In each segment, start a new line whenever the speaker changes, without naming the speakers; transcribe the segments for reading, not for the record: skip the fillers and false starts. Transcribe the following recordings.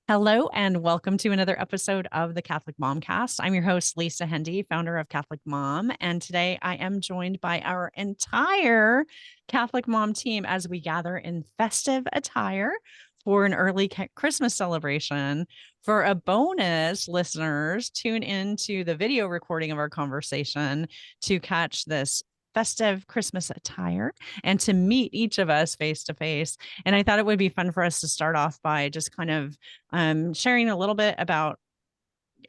Hello and welcome to another episode of the Catholic Momcast. I'm your host, Lisa Hendey, founder of Catholic Mom. And today I am joined by our entire Catholic Mom team as we gather in festive attire for an early Christmas celebration. For a bonus, listeners, tune into the video recording of our conversation to catch this festive Christmas attire and to meet each of us face to face. And I thought it would be fun for us to start off by just kind of sharing a little bit about,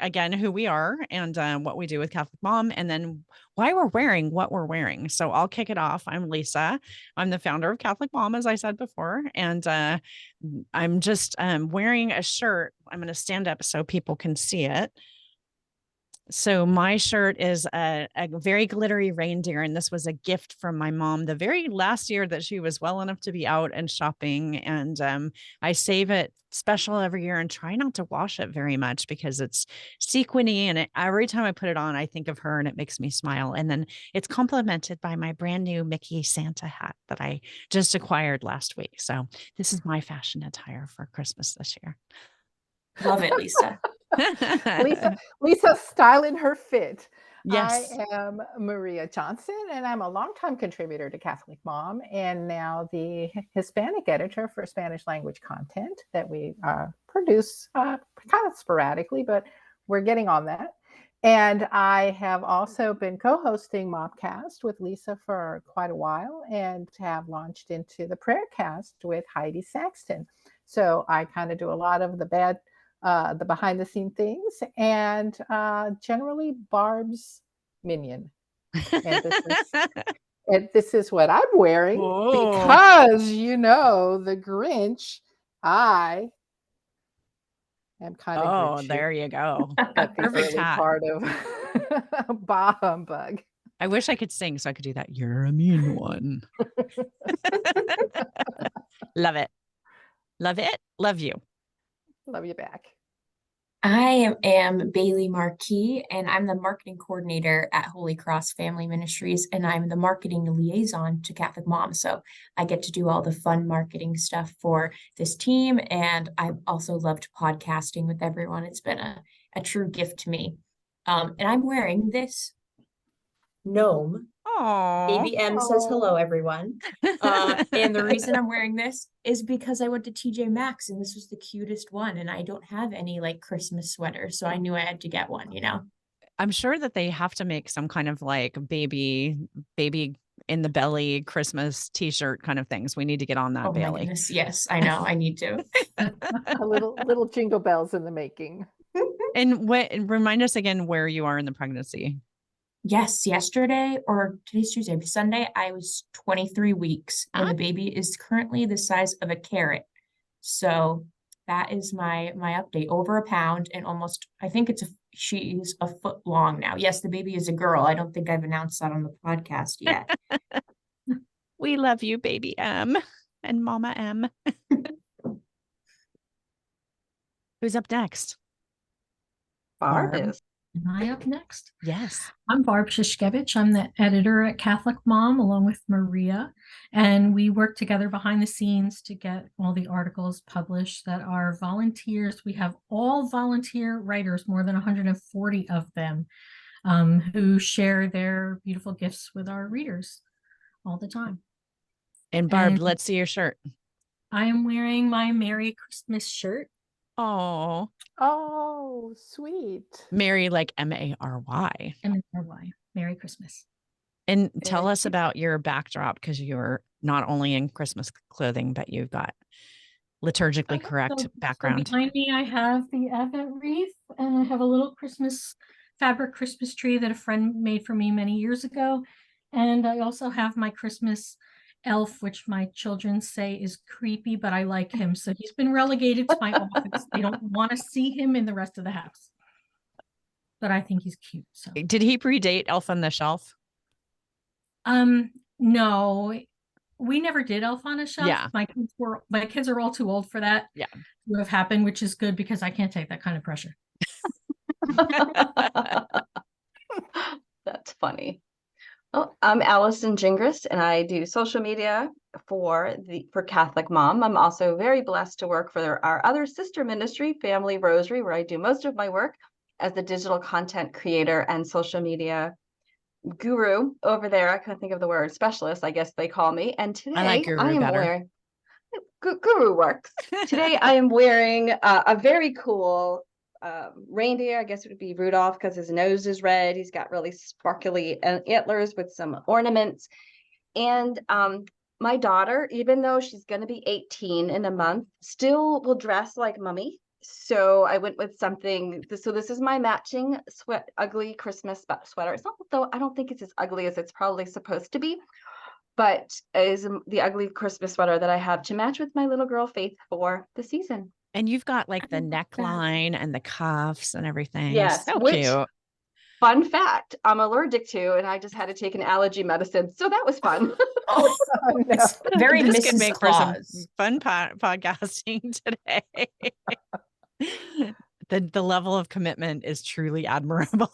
again, who we are and what we do with Catholic Mom, and then why we're wearing what we're wearing. So I'll kick it off. I'm Lisa. I'm the founder of Catholic Mom, as I said before, and I'm just wearing a shirt. I'm going to stand up so people can see it. So my shirt is a very glittery reindeer, and this was a gift from my mom the very last year that she was well enough to be out and shopping. And I save it special every year and try not to wash it very much because it's sequiny, and every time I put it on, I think of her and it makes me smile. And then it's complemented by my brand new Mickey Santa hat that I just acquired last week. So this is my fashion attire for Christmas this year.
Love it, Lisa.
Lisa styling her fit.
Yes.
I am Maria Johnson, and I'm a longtime contributor to Catholic Mom, and now the Hispanic editor for Spanish language content that we produce kind of sporadically, but we're getting on that. And I have also been co-hosting Mobcast with Lisa for quite a while, and have launched into the Prayercast with Heidi Saxton. So I kind of do a lot of the behind the scene things, and generally Barb's minion. And this is what I'm wearing. Whoa. Because, the Grinch, I am kind of Grinchy.
There you go.
At the early part of Bah Humbug.
I wish I could sing so I could do that. You're a mean one. Love it. Love it. Love you.
Love you back.
I am Bayleigh Marquis, and I'm the marketing coordinator at Holy Cross Family Ministries, and I'm the marketing liaison to Catholic Mom. So I get to do all the fun marketing stuff for this team, and I've also loved podcasting with everyone. It's been a true gift to me. And I'm wearing this gnome.
Aww.
Baby M says hello, everyone. And the reason I'm wearing this is because I went to TJ Maxx and this was the cutest one, and I don't have any like Christmas sweaters, so I knew I had to get one,
I'm sure that they have to make some kind of like baby in the belly Christmas t-shirt kind of things. We need to get on that, Bayleigh.
My goodness. Yes, I know. I need to.
A little jingle bells in the making.
And remind us again where you are in the pregnancy.
Yes, yesterday, or today's Tuesday, Sunday, I was 23 weeks, and the baby is currently the size of a carrot. So that is my update. Over a pound, and almost, I think she's a foot long now. Yes, the baby is a girl. I don't think I've announced that on the podcast yet.
We love you, baby M and Mama M. Who's up next?
Barb is.
Am I up next?
Yes.
I'm Barb Szyszkiewicz. I'm the editor at Catholic Mom along with Maria. And we work together behind the scenes to get all the articles published that are volunteers. We have all volunteer writers, more than 140 of them, who share their beautiful gifts with our readers all the time.
And Barb, let's see your shirt.
I am wearing my Merry Christmas shirt.
Oh, sweet.
Mary, like Mary.
Mary. Merry Christmas.
And tell us about your backdrop, because you're not only in Christmas clothing, but you've got liturgically correct background.
So behind me, I have the Advent wreath, and I have a little fabric Christmas tree that a friend made for me many years ago. And I also have my Christmas elf, which my children say is creepy, but I like him. So he's been relegated to my office. They don't want to see him in the rest of the house. But I think he's cute. So
did he predate Elf on the Shelf?
No. We never did Elf on a Shelf.
Yeah.
My kids are all too old for that.
Yeah.
To have happened, which is good because I can't take that kind of pressure.
That's funny. Oh, I'm Allison Gingras, and I do social media for Catholic Mom. I'm also very blessed to work for our other sister ministry, Family Rosary, where I do most of my work as the digital content creator and social media guru over there. I couldn't think of the word, specialist, I guess they call me. And
I like
today
guru
I am
better.
wearing guru works. Today I am wearing a very cool reindeer. I guess it would be Rudolph because his nose is red. He's got really sparkly antlers with some ornaments. And my daughter, even though she's going to be 18 in a month, still will dress like Mummy. So I went with something. So this is my matching ugly Christmas sweater. It's not, though, I don't think it's as ugly as it's probably supposed to be, but is the ugly Christmas sweater that I have to match with my little girl Faith for the season.
And you've got like the
I love that.
neckline and the cuffs and everything.
Yes,
So
which,
cute.
fun fact, I'm allergic to, and I just had to take an allergy medicine. So that was fun.
Oh,
Oh, no.
it's very
This could
Mrs.
make for some
Claus.
fun podcasting today. The level of commitment is truly admirable.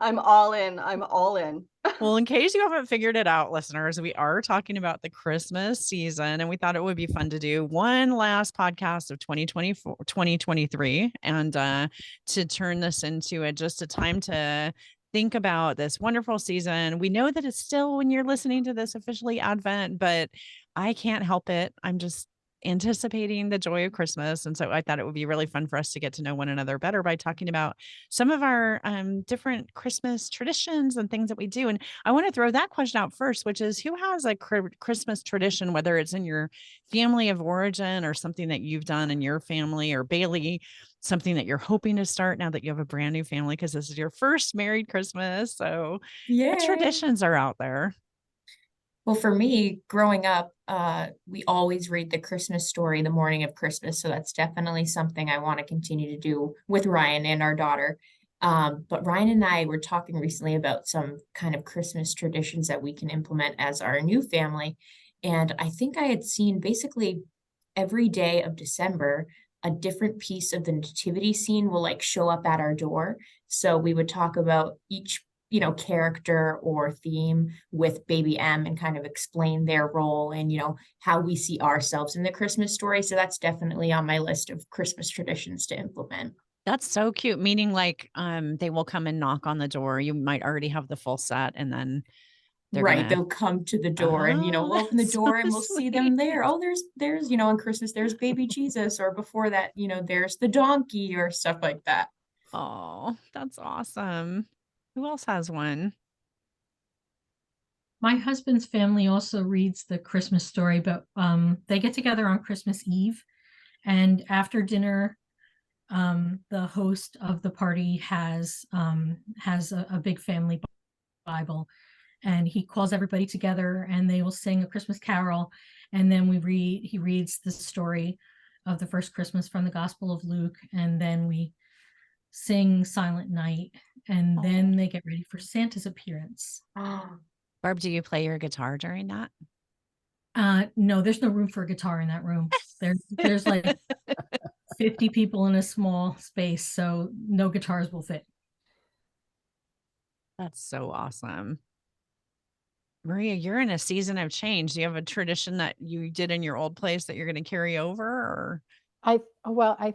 I'm all in. I'm all in.
Well, in case you haven't figured it out, listeners, we are talking about the Christmas season, and we thought it would be fun to do one last podcast of 2023 and to turn this into just a time to think about this wonderful season. We know that it's still, when you're listening to this, officially Advent, but I can't help it. I'm just anticipating the joy of Christmas. And so I thought it would be really fun for us to get to know one another better by talking about some of our different Christmas traditions and things that we do. And I want to throw that question out first, which is, who has a Christmas tradition, whether it's in your family of origin or something that you've done in your family, or Bayleigh, something that you're hoping to start now that you have a brand new family, because this is your first married Christmas. So what
Yay.
traditions are out there?
Well, for me, growing up, we always read the Christmas story the morning of Christmas. So that's definitely something I want to continue to do with Ryan and our daughter. But Ryan and I were talking recently about some kind of Christmas traditions that we can implement as our new family. And I think I had seen basically every day of December, a different piece of the nativity scene will like show up at our door. So we would talk about each character or theme with baby M and kind of explain their role and, how we see ourselves in the Christmas story. So that's definitely on my list of Christmas traditions to implement.
That's so cute. Meaning like they will come and knock on the door. You might already have the full set, and then
They'll come to the door and, we'll open the door and we'll see them there. Oh, there's, on Christmas, there's baby Jesus, or before that, there's the donkey or stuff like that.
Oh, that's awesome. Who else has one?
My husband's family also reads the Christmas story, but they get together on Christmas Eve, and after dinner, the host of the party has a big family Bible, and he calls everybody together, and they will sing a Christmas carol, and then he reads the story of the first Christmas from the Gospel of Luke, and then we sing Silent Night, and then they get ready for Santa's appearance.
Barb, do you play your guitar during that?
No, there's no room for a guitar in that room. There's like 50 people in a small space, so no guitars will fit.
That's so awesome. Maria, you're in a season of change. Do you have a tradition that you did in your old place that you're going to carry over, or?
I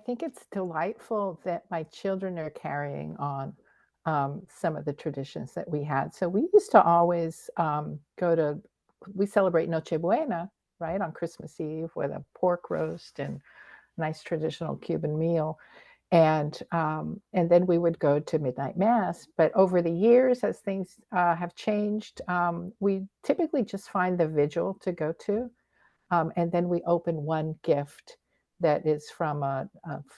think it's delightful that my children are carrying on some of the traditions that we had. So we used to always we celebrate Noche Buena, right, on Christmas Eve with a pork roast and nice traditional Cuban meal. And then we would go to midnight mass. But over the years, as things have changed, we typically just find the vigil to go to. And then we open one gift that is from a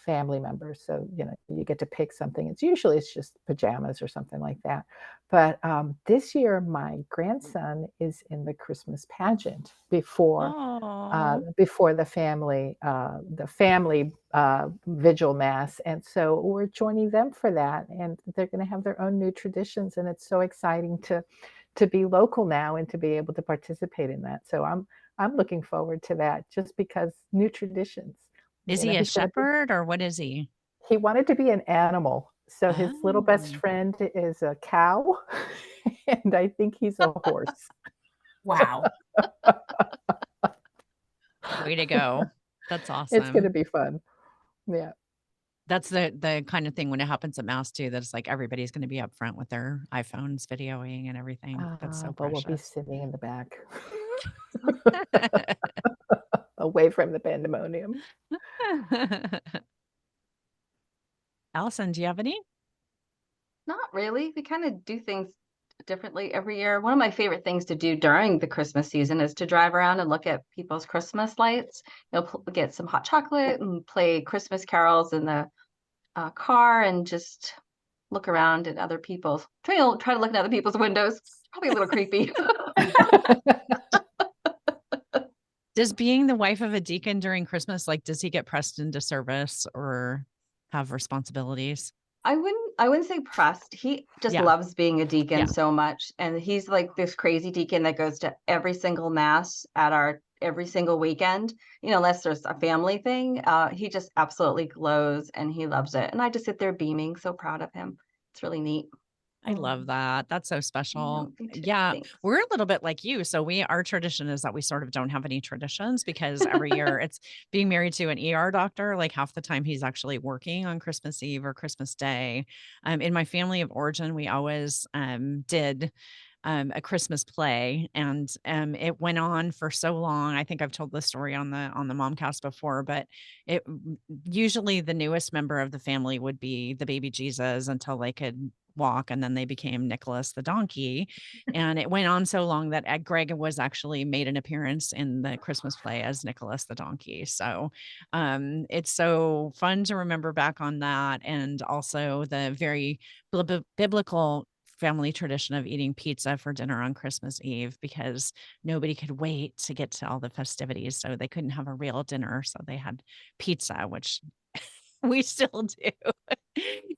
family member. So, you get to pick something. It's just pajamas or something like that. But this year, my grandson is in the Christmas pageant before the family vigil mass. And so we're joining them for that. And they're going to have their own new traditions. And it's so exciting to be local now and to be able to participate in that. So I'm looking forward to that, just because new traditions.
Is he a shepherd or what is he?
He wanted to be an animal. So his little best friend is a cow, and I think he's a horse.
Wow.
Way to go. That's
It's
awesome.
going to be fun. Yeah.
That's the kind of thing when it happens at Mass too, that's like everybody's going to be up front with their iPhones videoing and everything. That's so
But we'll be
precious.
sitting in the back, away from the pandemonium.
Allison, do you have any?
Not really. We kind of do things differently every year. One of my favorite things to do during the Christmas season is to drive around and look at people's Christmas lights. Get some hot chocolate and play Christmas carols in the car and just look around at other people's. Try to look at other people's windows. It's probably a little creepy.
Does being the wife of a deacon during Christmas, like, does he get pressed into service or have responsibilities?
I wouldn't say pressed. He just
Yeah.
loves being a deacon
Yeah.
so much. And he's like this crazy deacon that goes to every single mass at every single weekend, unless there's a family thing. He just absolutely glows and he loves it. And I just sit there beaming, so proud of him. It's really neat.
I love that. That's so special.
me too.
Yeah,
Thanks.
we're a little bit like you. So our tradition is that we sort of don't have any traditions because every year it's being married to an ER doctor. Like half the time he's actually working on Christmas Eve or Christmas Day. In my family of origin, we always did a Christmas play, and it went on for so long. I think I've told this story on the Momcast before, but it usually the newest member of the family would be the baby Jesus until they could walk, and then they became Nicholas the donkey. And it went on so long that Greg was actually made an appearance in the Christmas play as Nicholas the donkey. So it's so fun to remember back on that, and also the very biblical family tradition of eating pizza for dinner on Christmas Eve, because nobody could wait to get to all the festivities. So they couldn't have a real dinner. So they had pizza, which we still do.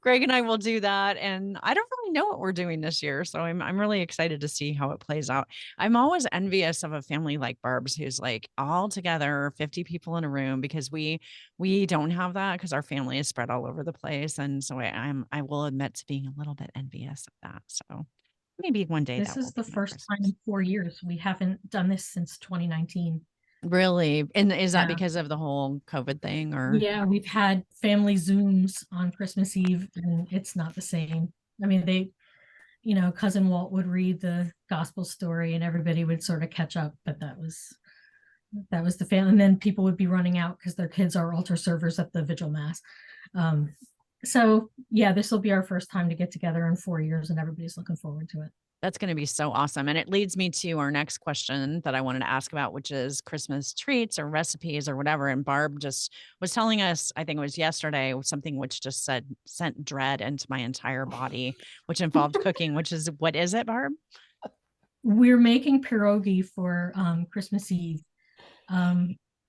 Greg and I will do that. And I don't really know what we're doing this year. So I'm really excited to see how it plays out. I'm always envious of a family like Barb's, who's like all together, 50 people in a room, because we don't have that because our family is spread all over the place. And so I will admit to being a little bit envious of that. So maybe one day
This
that
is
will
the
be my
first time
Christmas.
in 4 years. We haven't done this since 2019.
Really? And is that
Yeah.
because of the whole COVID thing, or?
Yeah, we've had family Zooms on Christmas Eve, and it's not the same. I mean, cousin Walt would read the gospel story and everybody would sort of catch up, but that was the family. And then people would be running out because their kids are altar servers at the vigil mass. So yeah, this will be our first time to get together in 4 years, and everybody's looking forward to it.
That's going to be so awesome. And it leads me to our next question that I wanted to ask about, which is Christmas treats or recipes or whatever. And Barb just was telling us, I think it was yesterday, something which just sent dread into my entire body, which involved cooking, what is it, Barb?
We're making pierogi for Christmas Eve.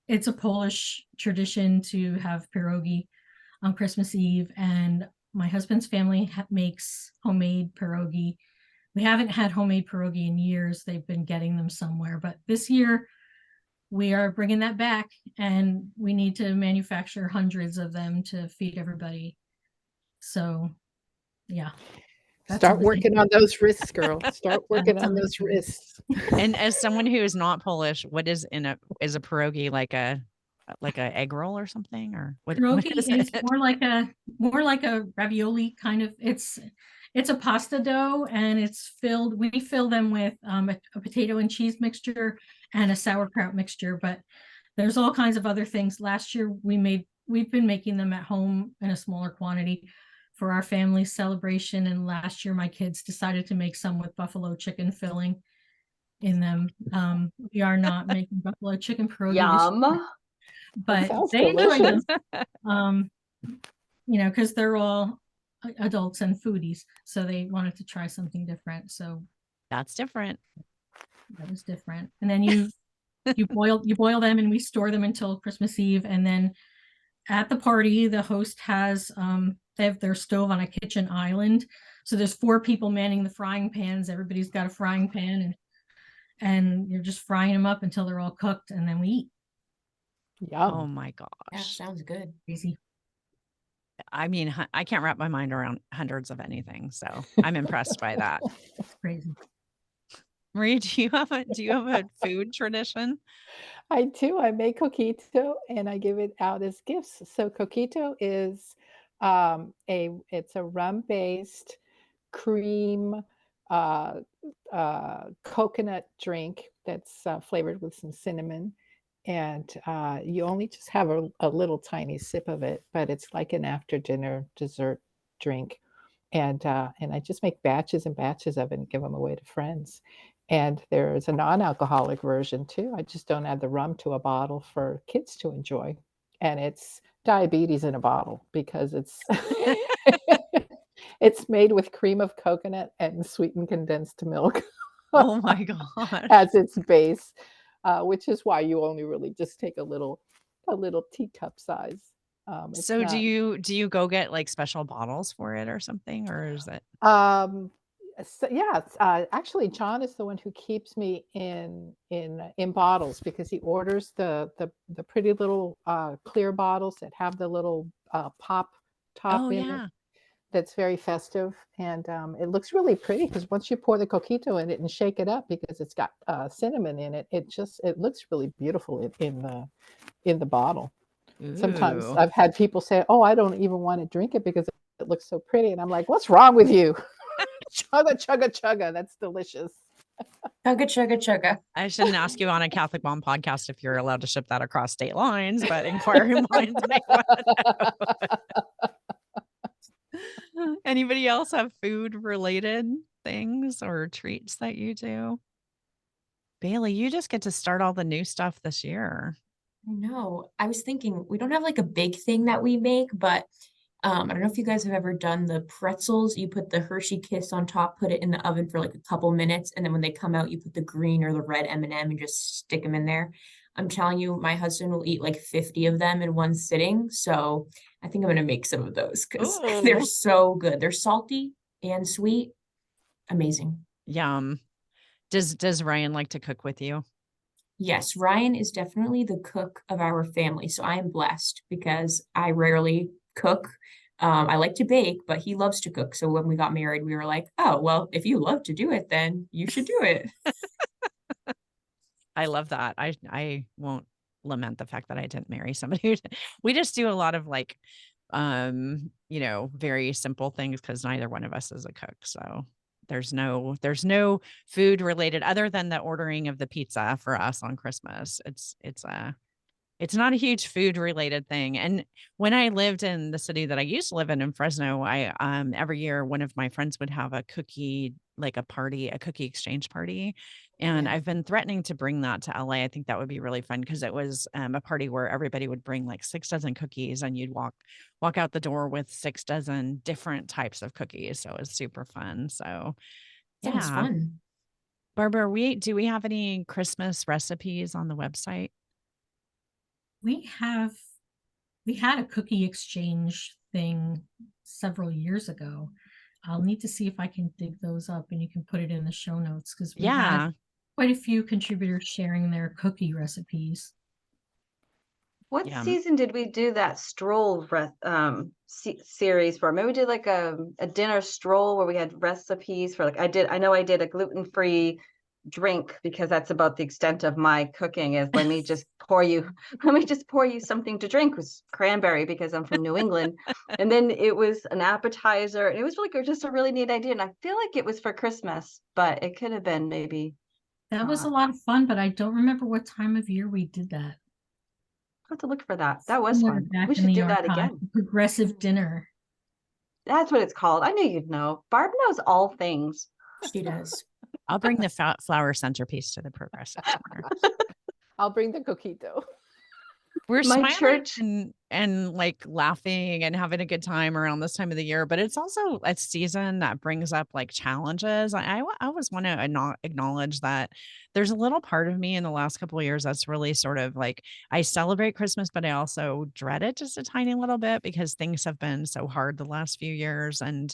It's a Polish tradition to have pierogi on Christmas Eve, and my husband's family makes homemade pierogi. We haven't had homemade pierogi in years. They've been getting them somewhere, but this year we are bringing that back, and we need to manufacture hundreds of them to feed everybody. So yeah.
Start working on those wrists, girl. Start working on those wrists.
And as someone who is not Polish, what is is a pierogi, like a egg roll or something, or what?
Pierogi
is
is
it?
more like a ravioli kind of. It's a pasta dough, and we fill them with a potato and cheese mixture and a sauerkraut mixture, but there's all kinds of other things. Last year we've been making them at home in a smaller quantity for our family celebration, and last year my kids decided to make some with buffalo chicken filling in them. We are not making buffalo chicken pierogi
Yum.
this year, but they enjoy them. Because they're all adults and foodies, so they wanted to try something different. So
that's different.
That was different. And then you boil them, and we store them until Christmas Eve. And then at the party, the host has they have their stove on a kitchen island. So there's 4 people manning the frying pans. Everybody's got a frying pan, and you're just frying them up until they're all cooked, and then we eat.
Yum.
Oh my gosh.
Yeah, sounds good.
Easy.
I mean, I can't wrap my mind around hundreds of anything. So I'm impressed by that.
It's crazy.
Marie, do you have a food tradition?
I do. I make coquito and I give it out as gifts. So coquito is it's a rum-based cream uh, coconut drink that's flavored with some cinnamon. And you only just have a little tiny sip of it, but it's like an after dinner dessert drink. And I just make batches and batches of it and give them away to friends. And there's a non-alcoholic version too. I just don't add the rum to a bottle for kids to enjoy. And it's diabetes in a bottle because it's it's made with cream of coconut and sweetened condensed milk
Oh my gosh.
as its base, which is why you only really just take a little teacup size. It's
So do
not.
you go get like special bottles for it or something, or is it?
Um, so yeah, actually, John is the one who keeps me in bottles because he orders the pretty little clear bottles that have the little pop top
Oh
in it.
yeah.
That's very festive, and it looks really pretty because once you pour the coquito in it and shake it up because it's got cinnamon in it, it looks really beautiful in the bottle. Sometimes
Ooh.
I've had people say, "Oh, I don't even want to drink it because it looks so pretty," and I'm like, "What's wrong with you?" Chugga, chugga, chugga. That's delicious.
Chugga, chugga, chugga.
I shouldn't ask you on a Catholic Mom podcast if you're allowed to ship that across state lines, but inquiring minds may want to know. Anybody else have food related things or treats that you do? Bayleigh, you just get to start all the new stuff this year.
I know. I was thinking we don't have like a big thing that we make, but I don't know if you guys have ever done the pretzels. You put the Hershey Kiss on top, put it in the oven for like a couple minutes, and then when they come out, you put the green or the red M&M and just stick them in there. I'm telling you, my husband will eat like 50 of them in one sitting. So I think I'm gonna make some of those because they're
Oh,
so good. They're salty and sweet. Amazing.
yum. Does Ryan like to cook with you?
Yes, Ryan is definitely the cook of our family. So I am blessed because I rarely cook. I like to bake, but he loves to cook. So when we got married, we were like, oh, well, if you love to do it, then you should do it.
I love that. I won't lament the fact that I didn't marry somebody who we just do a lot of like very simple things because neither one of us is a cook. So there's no food related other than the ordering of the pizza for us on Christmas. It's not a huge food related thing. And when I lived in the city that I used to live in Fresno, I every year one of my friends would have a cookie like a party, a cookie exchange party. And
Yeah,
I've been threatening to bring that to LA. I think that would be really fun because it was a party where everybody would bring like 6 dozen cookies and you'd walk out the door with 6 dozen different types of cookies. So it was super fun. So
sounds
yeah.
fun.
Barbara, do we have any Christmas recipes on the website?
We have we had a cookie exchange thing several years ago. I'll need to see if I can dig those up and you can put it in the show notes because we had
Yeah.
quite a few contributors sharing their cookie recipes.
What
Yeah.
season did we do that series for? Maybe we did like a dinner stroll where we had recipes for like I know I did a gluten-free drink because that's about the extent of my cooking is let me just pour you something to drink with cranberry because I'm from New England. And then it was an appetizer and it was like just a really neat idea. And I feel like it was for Christmas, but it could have been maybe
That was a
not.
lot of fun, but I don't remember what time of year we did that.
I'll have to look for that. That was
Somewhere
fun.
back
We
in
should
the
do that
archive,
again.
progressive dinner.
That's what it's called. I knew you'd know. Barb knows all things.
She does.
I'll bring the flower centerpiece to the progressive center.
I'll bring the coquito.
We're
My
smiling
church.
and like laughing and having a good time around this time of the year, but it's also a season that brings up like challenges. I always want to acknowledge that there's a little part of me in the last couple of years that's really sort of like I celebrate Christmas, but I also dread it just a tiny little bit because things have been so hard the last few years. And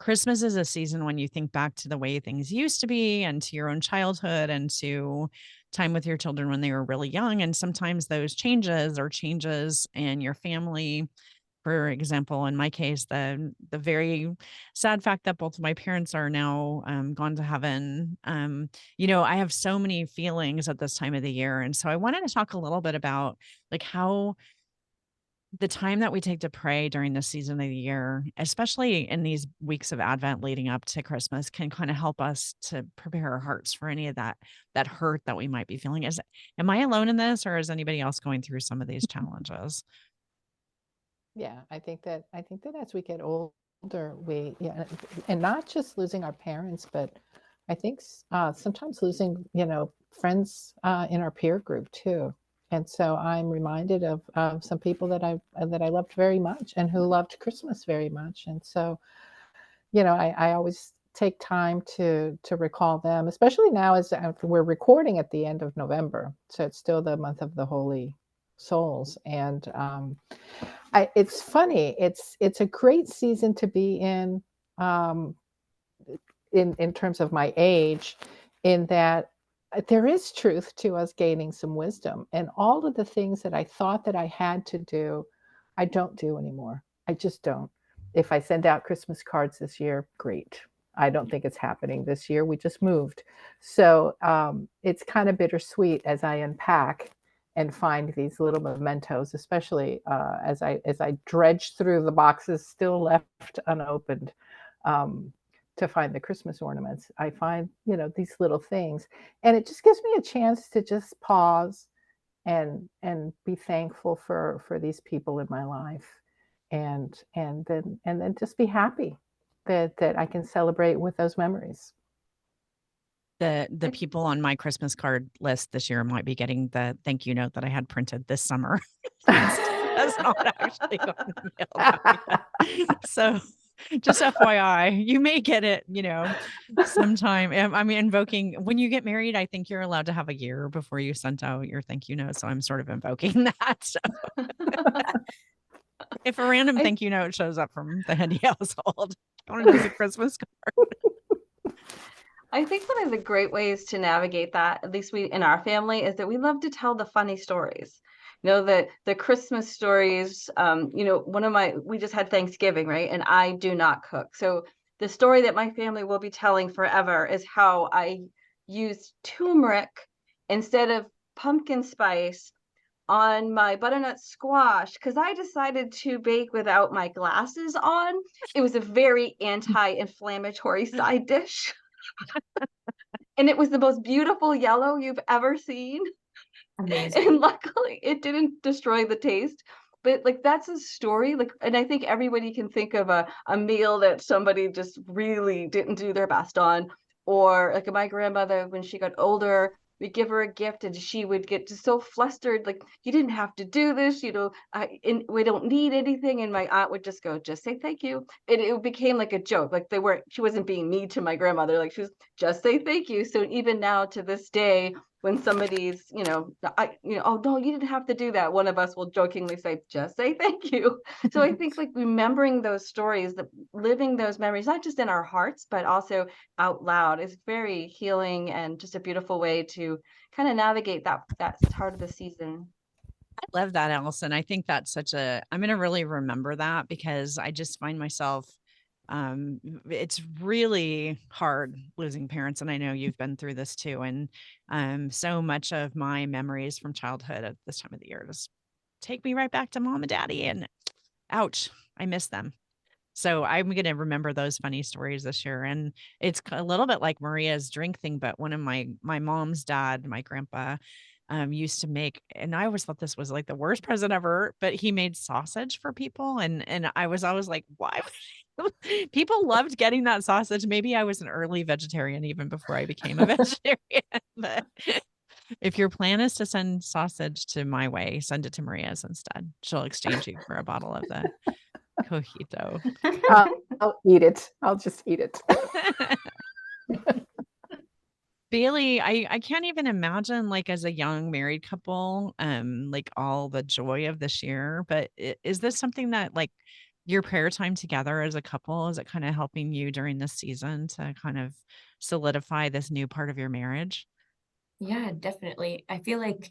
Christmas is a season when you think back to the way things used to be and to your own childhood and to time with your children when they were really young. And sometimes those changes or changes in your family for example, in my case, the very sad fact that both of my parents are now gone to heaven. I have so many feelings at this time of the year. And so I wanted to talk a little bit about like how the time that we take to pray during this season of the year, especially in these weeks of Advent leading up to Christmas, can kind of help us to prepare our hearts for any of that hurt that we might be feeling. Am I alone in this, or is anybody else going through some of these challenges?
Yeah, I think that as we get older, and not just losing our parents, but I think sometimes losing, friends in our peer group too. And so I'm reminded of some people that I loved very much and who loved Christmas very much. And so, I always take time to recall them, especially now as we're recording at the end of November. So it's still the month of the Holy Souls. And it's funny. It's a great season to be in terms of my age, in that there is truth to us gaining some wisdom, and all of the things that I thought that I had to do, I don't do anymore. I just don't. If I send out Christmas cards this year, great. I don't think it's happening this year. We just moved. So it's kind of bittersweet as I unpack and find these little mementos, especially as I dredge through the boxes still left unopened, to find the Christmas ornaments. I find, these little things, and it just gives me a chance to just pause and be thankful for these people in my life, and then just be happy that I can celebrate with those memories.
The people on my Christmas card list this year might be getting the thank you note that I had printed this summer. That's not actually going to be mailed out yet. So just FYI, you may get it, sometime. Invoking when you get married, I think you're allowed to have a year before you send out your thank you note. So I'm sort of invoking that. So if a random thank you note shows up from the Hendey household, count it as a Christmas card.
I think one of the great ways to navigate that, at least we in our family, is that we love to tell the funny stories. The Christmas stories. We just had Thanksgiving, right? And I do not cook. So the story that my family will be telling forever is how I used turmeric instead of pumpkin spice on my butternut squash because I decided to bake without my glasses on. It was a very anti-inflammatory side dish. And it was the most beautiful yellow you've ever seen.
Amazing.
And luckily it didn't destroy the taste. But like that's a story. And I think everybody can think of a meal that somebody just really didn't do their best on. Or like my grandmother, when she got older, we'd give her a gift and she would get just so flustered, like, you didn't have to do this, and we don't need anything. And my aunt would just go, just say thank you. It became like a joke. Like she wasn't being mean to my grandmother. Like she was just say thank you. So even now to this day, when somebody's, oh no, you didn't have to do that, one of us will jokingly say, just say thank you. So I think like remembering those stories, living those memories, not just in our hearts, but also out loud, is very healing and just a beautiful way to kind of navigate that part of the season.
I love that, Allison. I think that's I'm going to really remember that because I just find myself, it's really hard losing parents. And I know you've been through this too. And so much of my memories from childhood at this time of the year just take me right back to mom and daddy, and ouch, I miss them. So I'm going to remember those funny stories this year. And it's a little bit like Maria's drink thing, but one of my mom's dad, my grandpa, used to make, and I always thought this was like the worst present ever, but he made sausage for people. And I was always like, why? People loved getting that sausage. Maybe I was an early vegetarian even before I became a vegetarian. But if your plan is to send sausage to my way, send it to Maria's instead. She'll exchange you for a bottle of the cojito.
I'll eat it. I'll just eat it.
Bayleigh, I can't even imagine, like, as a young married couple, like all the joy of this year, but is this something that like your prayer time together as a couple, is it kind of helping you during this season to kind of solidify this new part of your marriage?
Yeah, definitely. I feel like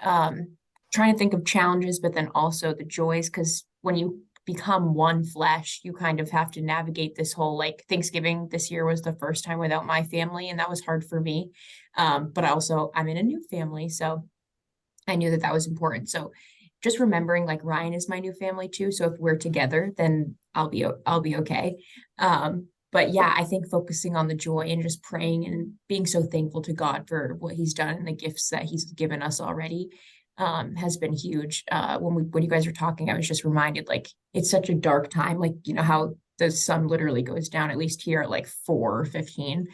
trying to think of challenges, but then also the joys, because when you become one flesh. You kind of have to navigate this whole, like, Thanksgiving this year was the first time without my family, and that was hard for me. But I'm in a new family, so I knew that that was important. So just remembering, like, Ryan is my new family too. So if we're together, then I'll be okay. But yeah, I think focusing on the joy and just praying and being so thankful to God for what he's done and the gifts that he's given us already has been huge. When you guys were talking, I was just reminded, like, it's such a dark time, like, you know, how the sun literally goes down, at least here at like 4:15.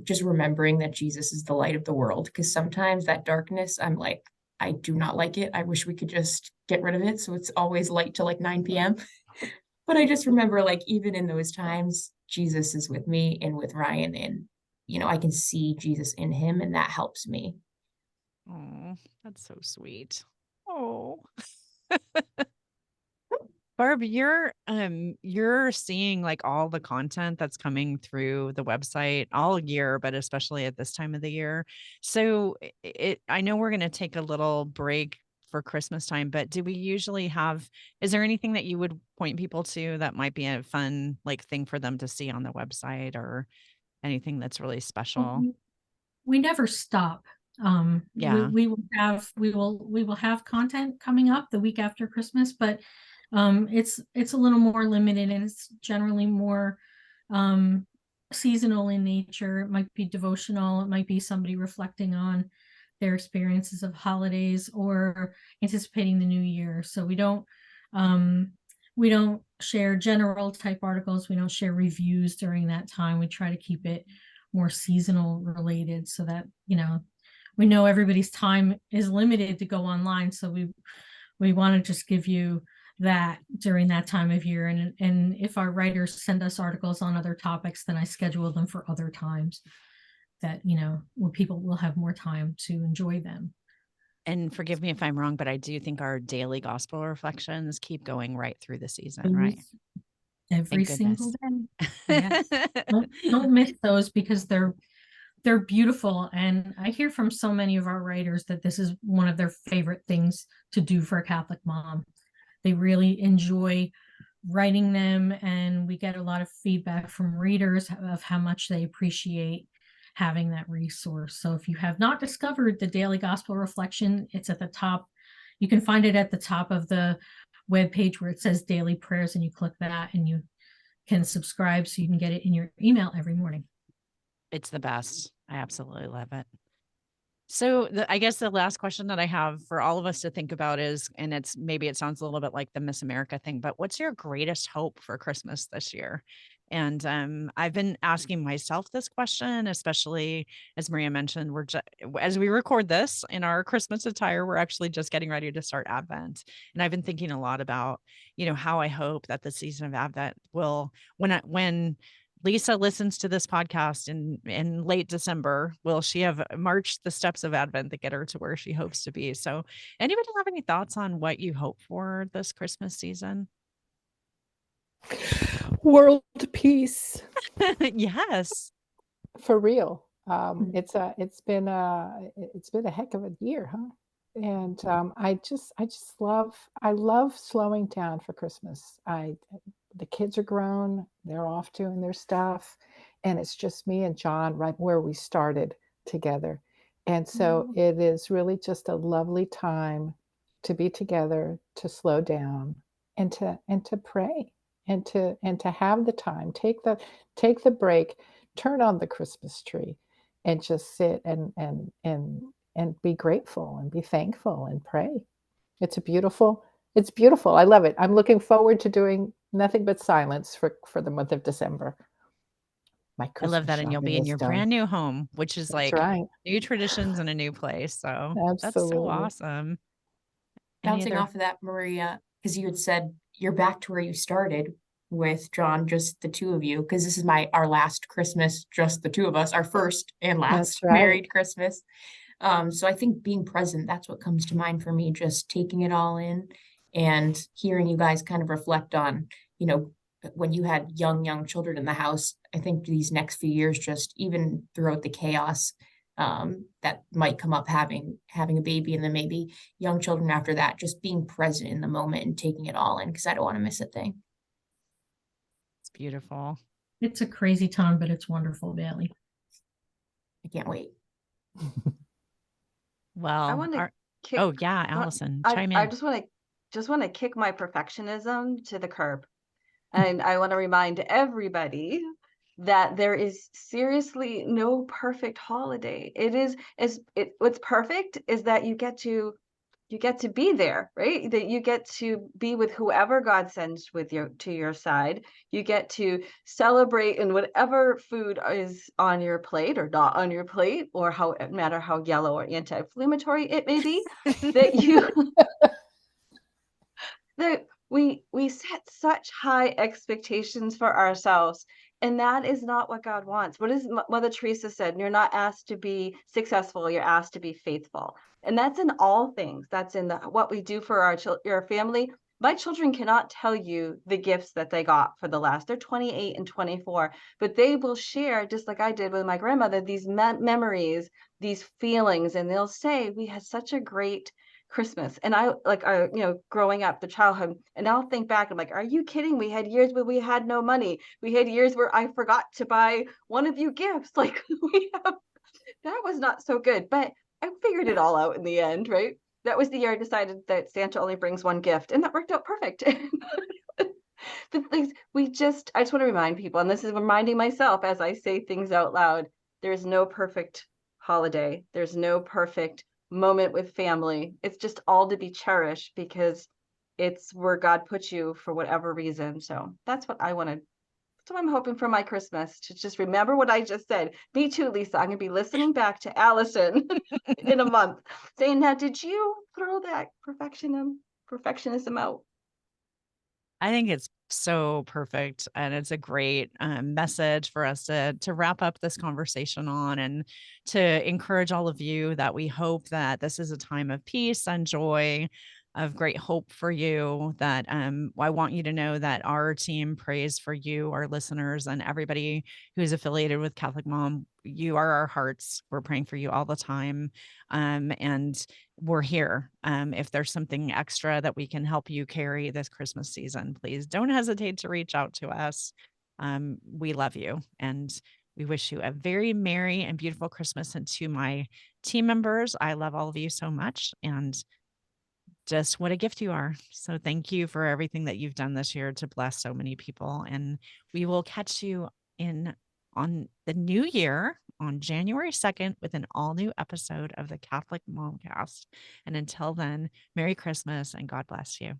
Just remembering that Jesus is the light of the world, because sometimes that darkness, I'm like, I do not like it. I wish we could just get rid of it so it's always light till like 9 p.m. But I just remember, like, even in those times, Jesus is with me and with Ryan, and, you know, I can see Jesus in him, and that helps me.
Oh, that's so sweet. Oh. Barb, you're seeing like all the content that's coming through the website all year, but especially at this time of the year. So I know we're going to take a little break for Christmas time, but do we usually is there anything that you would point people to that might be a fun like thing for them to see on the website, or anything that's really special?
We never stop.
Yeah.
We will have content coming up the week after Christmas, but it's a little more limited, and it's generally more seasonal in nature. It might be devotional, it might be somebody reflecting on their experiences of holidays or anticipating the new year. So we don't share general type articles, we don't share reviews during that time. We try to keep it more seasonal related, so that, you know, we know everybody's time is limited to go online. So we want to just give you that during that time of year. And if our writers send us articles on other topics, then I schedule them for other times that, you know, where people will have more time to enjoy them.
And forgive me if I'm wrong, but I do think our daily gospel reflections keep going right through the season, right?
Every single day. Yeah. Don't miss those, because they're beautiful. And I hear from so many of our writers that this is one of their favorite things to do for a Catholic mom. They really enjoy writing them, and we get a lot of feedback from readers of how much they appreciate having that resource. So if you have not discovered the Daily Gospel Reflection, it's at the top. You can find it at the top of the webpage where it says Daily Prayers, and you click that and you can subscribe so you can get it in your email every morning.
It's the best. I absolutely love it. So I guess the last question that I have for all of us to think about is, and maybe it sounds a little bit like the Miss America thing, but what's your greatest hope for Christmas this year? And I've been asking myself this question, especially as Maria mentioned, as we record this in our Christmas attire, we're actually just getting ready to start Advent. And I've been thinking a lot about, you know, how I hope that the season of Advent will, when Lisa listens to this podcast in late December, will she have marched the steps of Advent that get her to where she hopes to be? So anybody have any thoughts on what you hope for this Christmas season?
World peace.
Yes.
For real. It's been a heck of a year, huh? And I love slowing down for Christmas. The kids are grown, they're off doing their stuff, and it's just me and John right where we started together. And so it is really just a lovely time to be together, to slow down, and to pray, and to have the time, take the break, turn on the Christmas tree, and just sit and be grateful and be thankful and pray. It's beautiful. I love it. I'm looking forward to doing nothing but silence for the month of December. My Christmas
I love that. And you'll be in your brand new home, which is
That's
like
right.
new traditions in a new place. So
Absolutely.
that's so awesome.
Bouncing off of that, Maria, because you had said you're back to where you started with John, just the two of you, because this is our last Christmas, just the two of us, our first and last married Christmas. So I think being present, that's what comes to mind for me, just taking it all in and hearing you guys kind of reflect on, you know, when you had young children in the house. I think these next few years, just even throughout the chaos, that might come up having a baby, and then maybe young children after that, just being present in the moment and taking it all in, because I don't want to miss a thing.
It's beautiful.
It's a crazy time, but it's wonderful, Bayleigh.
I can't wait.
Well,
I want to kick.
oh yeah, Allison, chime in.
I just want to kick my perfectionism to the curb, and I want to remind everybody that there is seriously no perfect holiday. What's perfect is that you get to be there, right? That you get to be with whoever God sends to your side. You get to celebrate in whatever food is on your plate or not on your plate, or no matter how yellow or anti-inflammatory it may be, that you that we set such high expectations for ourselves. And that is not what God wants. What is Mother Teresa said? You're not asked to be successful, you're asked to be faithful. And that's in all things. That's in what we do for our family. My children cannot tell you the gifts that they got for they're 28 and 24, but they will share, just like I did with my grandmother, these memories, these feelings, and they'll say, we had such a great Christmas. And growing up, the childhood, and I'll think back, I'm like, are you kidding? We had years where we had no money. We had years where I forgot to buy one of you gifts. Like that was not so good, but I figured it all out in the end, right? That was the year I decided that Santa only brings one gift, and that worked out perfect. The things I just want to remind people, and this is reminding myself as I say things out loud, there's no perfect holiday. There's no perfect moment with family. It's just all to be cherished because it's where God put you for whatever reason. So that's what I'm hoping for my Christmas, to just remember what I just said. Me too, Lisa. I'm going to be listening back to Allison in a month saying, now, did you throw that perfectionism out?
I think it's so perfect, and it's a great message for us to wrap up this conversation on, and to encourage all of you that we hope that this is a time of peace and joy, of great hope for you. That I want you to know that our team prays for you, our listeners, and everybody who is affiliated with Catholic Mom. You are our hearts. We're praying for you all the time, and we're here. If there's something extra that we can help you carry this Christmas season, please don't hesitate to reach out to us. We love you, and we wish you a very merry and beautiful Christmas. And to my team members, I love all of you so much, and just what a gift you are. So thank you for everything that you've done this year to bless so many people. And we will catch you on the new year on January 2nd with an all new episode of the Catholic Momcast. And until then, Merry Christmas and God bless you.